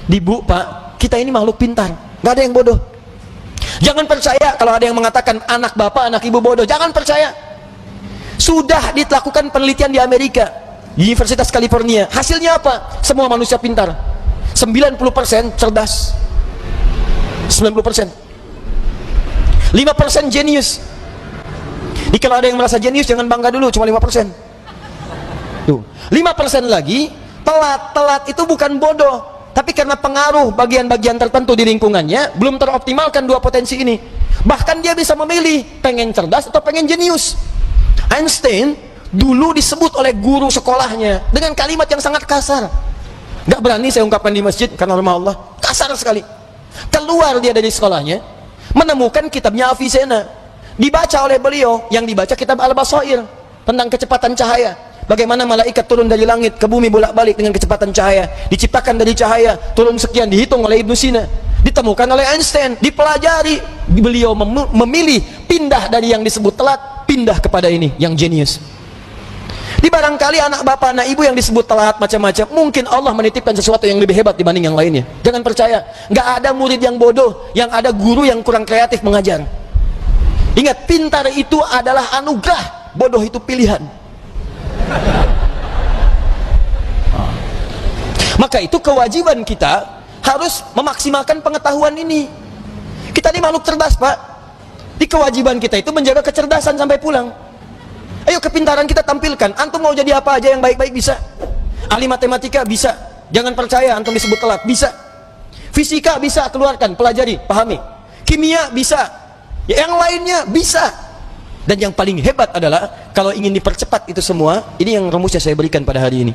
Bu, Pak, kita ini makhluk pintar, nggak ada yang bodoh. Jangan percaya kalau ada yang mengatakan anak bapak, anak ibu bodoh. Jangan percaya. Sudah dilakukan penelitian di Amerika, di Universitas California. Hasilnya apa? Semua manusia pintar. 90% cerdas. 90%. 5% jenius. Jadi kalau ada yang merasa jenius, jangan bangga dulu, cuma 5%. Tuh, 5% lagi telat. Telat itu bukan bodoh, tapi karena pengaruh bagian-bagian tertentu di lingkungannya belum teroptimalkan dua potensi ini. Bahkan dia bisa memilih pengen cerdas atau pengen jenius. Einstein dulu disebut oleh guru sekolahnya dengan kalimat yang sangat kasar. Gak berani saya ungkapkan di masjid karena rumah Allah, kasar sekali. Keluar dia dari sekolahnya, menemukan kitabnya Avicenna, dibaca oleh beliau. Yang dibaca kitab Al-Basair tentang kecepatan cahaya, bagaimana malaikat turun dari langit ke bumi bolak-balik dengan kecepatan cahaya, diciptakan dari cahaya, turun sekian, dihitung oleh Ibnu Sina, ditemukan oleh Einstein, dipelajari. Beliau memilih pindah dari yang disebut telat, pindah kepada ini yang jenius. Di barangkali anak bapak, anak ibu yang disebut telat macam-macam, mungkin Allah menitipkan sesuatu yang lebih hebat dibanding yang lainnya. Jangan percaya, nggak ada murid yang bodoh, yang ada guru yang kurang kreatif mengajar. Ingat, pintar itu adalah anugerah, bodoh itu pilihan. Maka itu kewajiban kita harus memaksimalkan pengetahuan ini. Kita ini makhluk cerdas, Pak. Di kewajiban kita itu menjaga kecerdasan sampai pulang. Ayo kepintaran kita tampilkan. Antum mau jadi apa aja yang baik-baik bisa. Ahli matematika bisa. Jangan percaya antum disebut telat, bisa. Fisika bisa, keluarkan, pelajari, pahami. Kimia bisa. Yang lainnya bisa. Dan yang paling hebat adalah kalau ingin dipercepat itu semua, ini yang rumusnya saya berikan pada hari ini.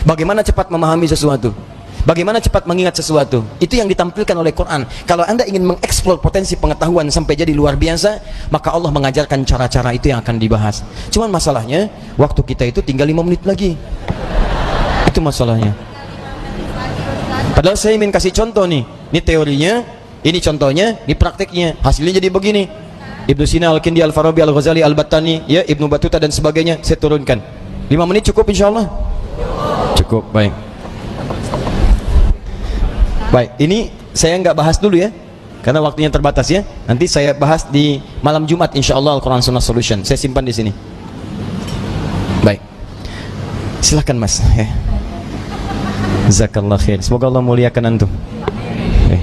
Bagaimana cepat memahami sesuatu, bagaimana cepat mengingat sesuatu, itu yang ditampilkan oleh Quran. Kalau Anda ingin mengeksplor potensi pengetahuan sampai jadi luar biasa, maka Allah mengajarkan cara-cara itu yang akan dibahas. Cuman masalahnya, waktu kita itu tinggal 5 menit lagi. Itu masalahnya. Padahal saya ingin kasih contoh nih. Ini teorinya, ini contohnya, ini prakteknya. Hasilnya jadi begini. Ibnu Sina, Al-Kindi, Al-Farabi, Al-Ghazali, Al-Battani, ya, Ibnu Battuta dan sebagainya, saya turunkan. 5 menit cukup insyaallah? Cukup, baik. Baik, ini saya nggak bahas dulu ya, karena waktunya terbatas ya. Nanti saya bahas di malam Jumat insyaallah Al-Quran Sunnah Solution. Saya simpan di sini. Baik. Silahkan Mas. Ya. Jazakallah khair. Semoga Allah muliakan antum. Okay.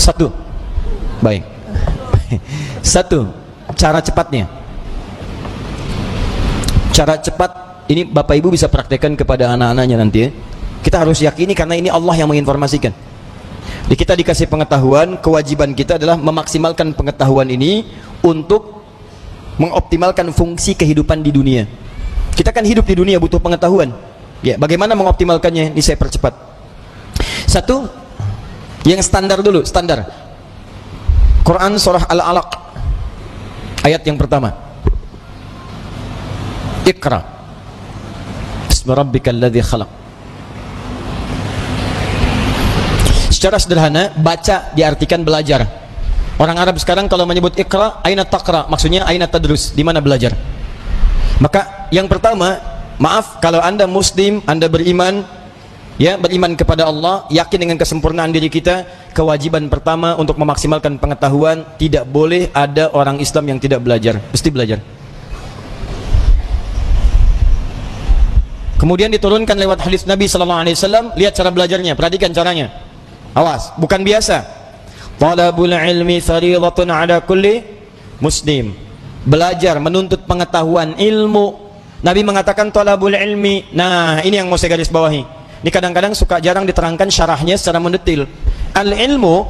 Satu. Baik. Satu, cara cepatnya. Cara cepat ini Bapak Ibu bisa praktekkan kepada anak-anaknya nanti ya. Kita harus yakini karena ini Allah yang menginformasikan. Jadi kita dikasih pengetahuan, kewajiban kita adalah memaksimalkan pengetahuan ini untuk mengoptimalkan fungsi kehidupan di dunia. Kita kan hidup di dunia butuh pengetahuan. Ya, bagaimana mengoptimalkannya? Ini saya percepat. Satu, yang standar dulu, standar. Quran surah Al-Alaq ayat yang pertama. Iqra bismi rabbikal ladzi khalaq. Secara sederhana, baca diartikan belajar. Orang Arab sekarang kalau menyebut Iqra, aina taqra, maksudnya aina tadrus, di mana belajar. Maka yang pertama, maaf kalau Anda muslim, Anda beriman, ya, beriman kepada Allah, yakin dengan kesempurnaan diri kita, kewajiban pertama untuk memaksimalkan pengetahuan, tidak boleh ada orang Islam yang tidak belajar, mesti belajar. Kemudian diturunkan lewat hadis Nabi sallallahu alaihi wasallam, lihat cara belajarnya, perhatikan caranya. Awas, bukan biasa. Talabul ilmi fardhatun ala kulli muslim. Belajar, menuntut pengetahuan, ilmu. Nabi mengatakan talabul ilmi. Nah, ini yang mau saya garis bawahi. Ini kadang-kadang suka jarang diterangkan syarahnya secara mendetil. Al-ilmu,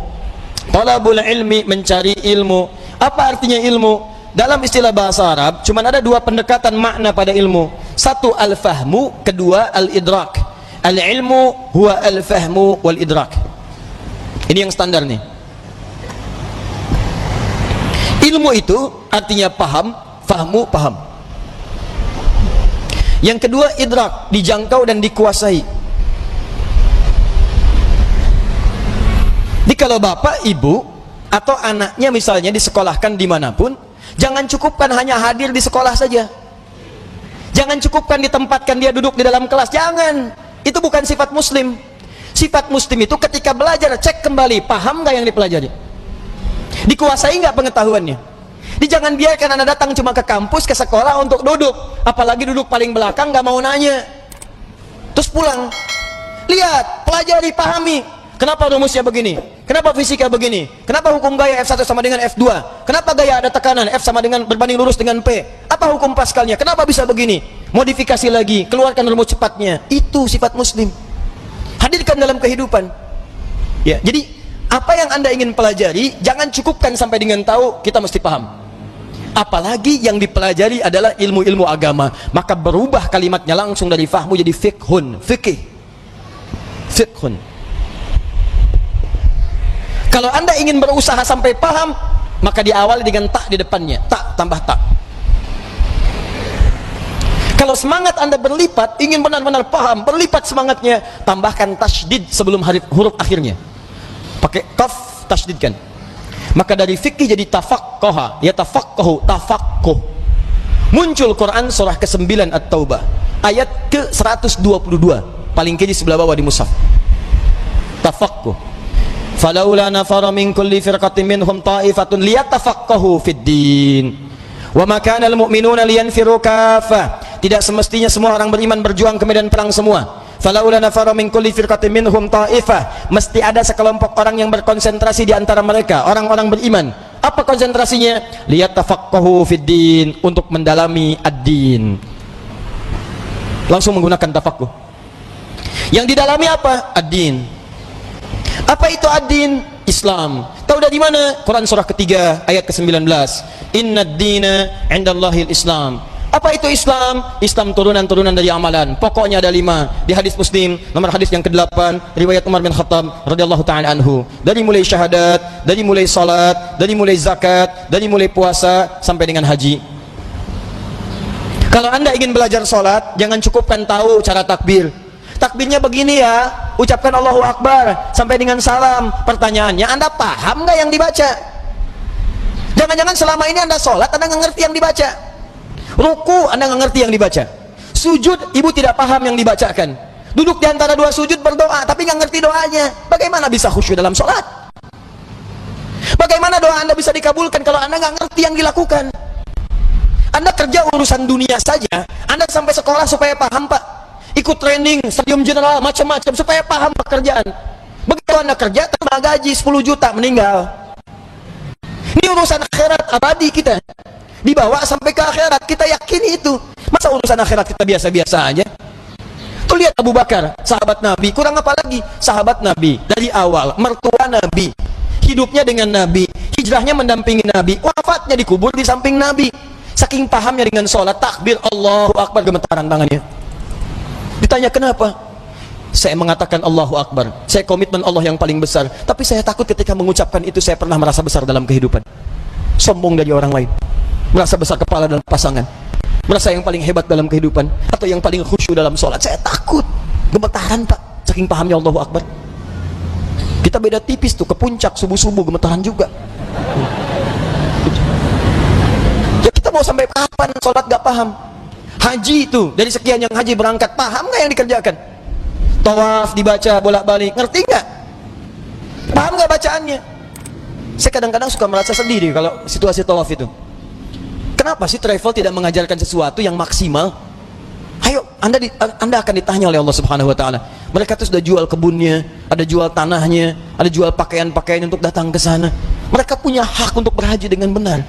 talabul ilmi, mencari ilmu. Apa artinya ilmu? Dalam istilah bahasa Arab, cuma ada dua pendekatan makna pada ilmu. Satu al-fahmu, kedua al-idrak. Al-ilmu huwa al-fahmu wal-idrak. Ini yang standar nih. Ilmu itu artinya paham, fahmu, paham. Yang kedua idrak, dijangkau dan dikuasai. Jadi kalau bapak, ibu, atau anaknya misalnya disekolahkan dimanapun, jangan cukupkan hanya hadir di sekolah saja. Jangan cukupkan ditempatkan dia duduk di dalam kelas. Jangan. Itu bukan sifat muslim. Sifat muslim itu ketika belajar, cek kembali, paham nggak yang dipelajari, dikuasai nggak pengetahuannya. Jangan biarkan Anda datang cuma ke kampus, ke sekolah untuk duduk, apalagi duduk paling belakang, nggak mau nanya, terus pulang. Lihat, pelajari, pahami. Kenapa rumusnya begini? Kenapa fisika begini? Kenapa hukum gaya F1 sama dengan F2? Kenapa gaya ada tekanan F sama dengan berbanding lurus dengan P? Apa hukum Pascalnya? Kenapa bisa begini? Modifikasi lagi, keluarkan rumus cepatnya. Itu sifat muslim. Hadirkan dalam kehidupan. Ya, jadi apa yang Anda ingin pelajari, jangan cukupkan sampai dengan tahu, kita mesti paham. Apalagi yang dipelajari adalah ilmu-ilmu agama, maka berubah kalimatnya langsung dari fahmu jadi fiqhun, fikih. Fiqhun. Kalau Anda ingin berusaha sampai paham, maka diawali dengan tak di depannya, tak tambah tak. Kalau semangat Anda berlipat, ingin benar-benar paham, berlipat semangatnya, tambahkan tasydid sebelum huruf akhirnya, pakai kaf, tasydidkan. Maka dari fikih jadi tafaqqaha, ya tafaqqahu, tafaqquh. Muncul Quran surah ke-9 At-Taubah ayat ke-122, paling kiri sebelah bawah di mushaf. Tafaqquh. Falaula nafara min kulli firqatin minhum ta'ifatun liyatafaqahu fid din. Wa ma kana al-mu'minuna liyanfiru kaffah. Tidak semestinya semua orang beriman berjuang ke medan perang semua. Falaula nafara min kulli firqatin minhum ta'ifah. Mesti ada sekelompok orang yang berkonsentrasi di antara mereka, orang-orang beriman. Apa konsentrasinya? Liyatafaqahu fid din, untuk mendalami ad-din. Langsung menggunakan tafaqquh. Yang didalami apa? Ad-din. Apa itu ad-din? Islam. Tahu dari mana? Quran surah ketiga ayat ke-19. Inna ad-dina 'indallahil Islam. Apa itu Islam? Islam turunan-turunan dari amalan. Pokoknya ada 5. Di hadis Muslim, nomor hadis yang ke-8, riwayat Umar bin Khattab radhiyallahu ta'ala anhu. Dari mulai syahadat, dari mulai salat, dari mulai zakat, dari mulai puasa sampai dengan haji. Kalau Anda ingin belajar salat, jangan cukupkan tahu cara takbir. Takbirnya begini ya, ucapkan Allahu Akbar sampai dengan salam. Pertanyaannya, Anda paham nggak yang dibaca? Jangan-jangan selama ini Anda sholat, Anda nggak ngerti yang dibaca. Ruku, Anda nggak ngerti yang dibaca. Sujud, Ibu tidak paham yang dibacakan. Duduk di antara dua sujud berdoa, tapi nggak ngerti doanya. Bagaimana bisa khusyuk dalam sholat? Bagaimana doa Anda bisa dikabulkan kalau Anda nggak ngerti yang dilakukan? Anda kerja urusan dunia saja, Anda sampai sekolah supaya paham, Pak. Ikut training, stadium general, macam-macam supaya paham pekerjaan. Begitu Anda kerja, terima gaji 10 juta, meninggal. Ini urusan akhirat abadi kita. Dibawa sampai ke akhirat, kita yakini itu. Masa urusan akhirat kita biasa-biasa aja? Tuh lihat Abu Bakar, sahabat Nabi, kurang apa lagi? Sahabat Nabi, dari awal, mertua Nabi, hidupnya dengan Nabi, hijrahnya mendampingi Nabi, wafatnya dikubur di samping Nabi. Saking pahamnya dengan sholat, takbir, Allahu Akbar, gemetaran tangannya. Ditanya kenapa? Saya mengatakan Allahu Akbar, saya komitmen Allah yang paling besar, tapi saya takut ketika mengucapkan itu saya pernah merasa besar dalam kehidupan, sombong dari orang lain, merasa besar kepala dalam pasangan, merasa yang paling hebat dalam kehidupan, atau yang paling khusyuk dalam sholat. Saya takut, gemetaran Pak, saking pahamnya Allahu Akbar. Kita beda tipis tuh, ke puncak subuh-subuh gemetaran juga. Ya kita mau sampai kapan sholat gak paham? Haji itu, dari sekian yang haji berangkat, paham nggak yang dikerjakan? Tawaf dibaca bolak-balik, ngerti nggak? Paham nggak bacaannya? Saya kadang-kadang suka merasa sedih deh kalau situasi tawaf itu. Kenapa sih travel tidak mengajarkan sesuatu yang maksimal? Ayo, Anda akan ditanya oleh Allah Subhanahu Wa Taala. Mereka tuh sudah jual kebunnya, ada jual tanahnya, ada jual pakaian-pakaian untuk datang ke sana. Mereka punya hak untuk berhaji dengan benar.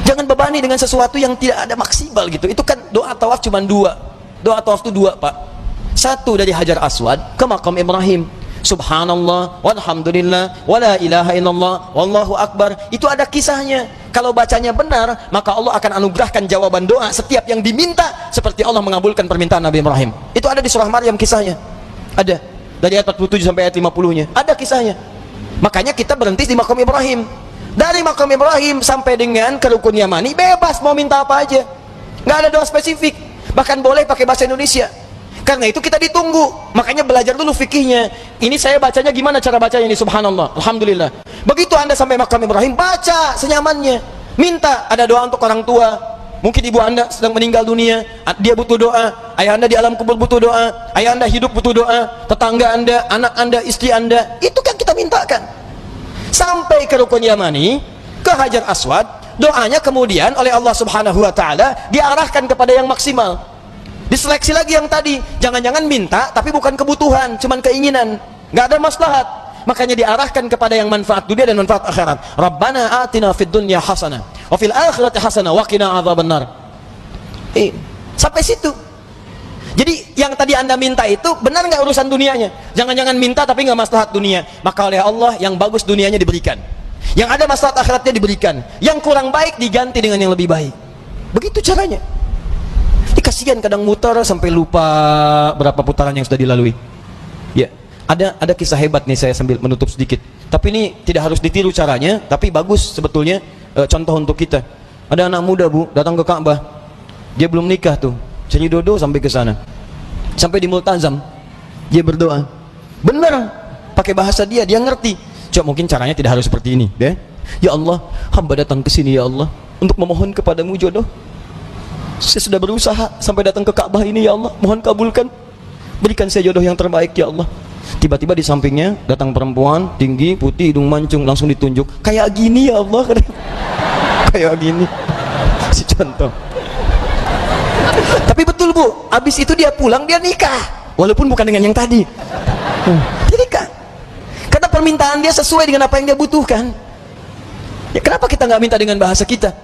Jangan bebani dengan sesuatu yang tidak ada maksimal gitu. Itu kan doa tawaf cuma 2. Doa tawaf itu 2, Pak. 1 dari Hajar Aswad ke Maqam Ibrahim. Subhanallah, walhamdulillah, wala ilaha illallah, wallahu akbar. Itu ada kisahnya. Kalau bacanya benar, maka Allah akan anugerahkan jawaban doa setiap yang diminta, seperti Allah mengabulkan permintaan Nabi Ibrahim. Itu ada di surah Maryam kisahnya. Ada. Dari ayat 47 sampai ayat 50-nya. Ada kisahnya. Makanya kita berhenti di Maqam Ibrahim. Dari Maqam Ibrahim sampai dengan ke Rukun Yamani, bebas mau minta apa aja, nggak ada doa spesifik, bahkan boleh pakai bahasa Indonesia. Karena itu kita ditunggu, makanya belajar dulu fikihnya. Ini saya bacanya gimana cara bacanya ini? Subhanallah, alhamdulillah. Begitu Anda sampai Maqam Ibrahim, baca senyamannya. Minta, ada doa untuk orang tua, Mungkin ibu anda sedang meninggal dunia, dia butuh doa. Ayah anda di alam kubur butuh doa. Ayah anda hidup butuh doa. Tetangga anda, anak anda, istri anda, itu kan kita mintakan. Sampai ke Rukun Yamani, ke Hajar Aswad, doanya kemudian oleh Allah Subhanahu wa Ta'ala diarahkan kepada yang maksimal. Diseleksi lagi yang tadi, jangan-jangan minta tapi bukan kebutuhan, cuman keinginan, nggak ada maslahat. Makanya diarahkan kepada yang manfaat dunia dan manfaat akhirat. Rabbana atina fid dunya hasanah wa fil akhirati hasanah wa qina adzabannar. Sampai situ. Jadi yang tadi anda minta itu benar nggak urusan dunianya? Jangan-jangan minta tapi nggak maslahat dunia. Maka oleh Allah yang bagus dunianya diberikan, yang ada maslahat akhiratnya diberikan, yang kurang baik diganti dengan yang lebih baik. Begitu caranya. Kasihan kadang mutar sampai lupa berapa putaran yang sudah dilalui. Ya, ada kisah hebat nih, saya sambil menutup sedikit. Tapi ini tidak harus ditiru caranya, tapi bagus sebetulnya contoh untuk kita. Ada anak muda, Bu, datang ke Ka'bah. Dia belum nikah tuh, cari jodoh sampai ke sana. Sampai di multazam, dia berdoa. Benar, pakai bahasa dia ngerti. Coba mungkin caranya tidak harus seperti ini, deh. Ya Allah, hamba datang ke sini ya Allah untuk memohon kepadamu jodoh. Saya sudah berusaha sampai datang ke Ka'bah ini ya Allah, mohon kabulkan, berikan saya jodoh yang terbaik ya Allah. Tiba-tiba di sampingnya datang perempuan tinggi, putih, hidung mancung, langsung ditunjuk, kayak gini ya Allah. Kayak gini, si contoh. Tapi betul Bu, habis itu dia pulang, dia nikah, walaupun bukan dengan yang tadi. Dia nikah karena permintaan dia sesuai dengan apa yang dia butuhkan. Ya, kenapa kita nggak minta dengan bahasa kita?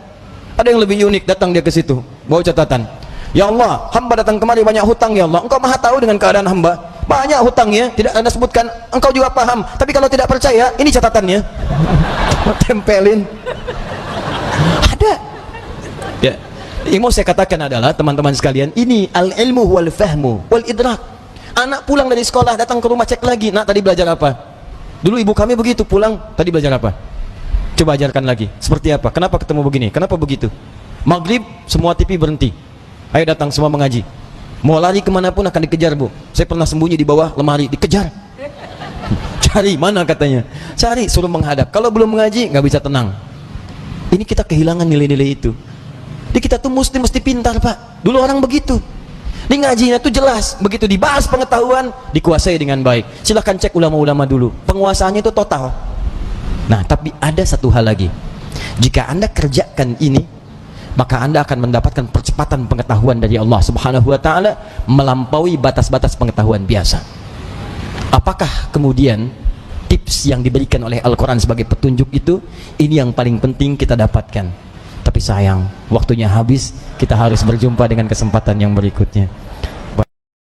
Ada yang lebih unik, datang dia ke situ, bawa catatan. Ya Allah, hamba datang kemari banyak hutang ya Allah. Engkau maha tahu dengan keadaan hamba. Banyak hutangnya, tidak anda sebutkan. Engkau juga paham. Tapi kalau tidak percaya, ini catatannya. Tempelin. Ada. Ya. Yang mau saya katakan adalah teman-teman sekalian, ini al-ilmu wal fahmu wal idrak. Anak pulang dari sekolah, datang ke rumah, cek lagi. Nak, tadi belajar apa? Dulu ibu kami begitu, pulang, tadi belajar apa? Coba ajarkan lagi, seperti apa? Kenapa ketemu begini? Kenapa begitu? Maghrib, semua TV berhenti. Ayo datang semua mengaji. Mau lari kemanapun akan dikejar Bu. Saya pernah sembunyi di bawah lemari, dikejar. Cari, mana katanya? Cari, suruh menghadap. Kalau belum mengaji, nggak bisa tenang. Ini kita kehilangan nilai-nilai itu. Jadi kita tuh mesti pintar Pak. Dulu orang begitu. Di ngajinya tuh jelas. Begitu dibahas pengetahuan, dikuasai dengan baik. Silahkan cek ulama-ulama dulu. Penguasaannya itu total. Nah, tapi ada satu hal lagi. Jika anda kerjakan ini, maka anda akan mendapatkan percepatan pengetahuan dari Allah Subhanahu wa Ta'ala melampaui batas-batas pengetahuan biasa. Apakah kemudian tips yang diberikan oleh Al-Quran sebagai petunjuk itu, ini yang paling penting kita dapatkan. Tapi sayang, waktunya habis. Kita harus berjumpa dengan kesempatan yang berikutnya.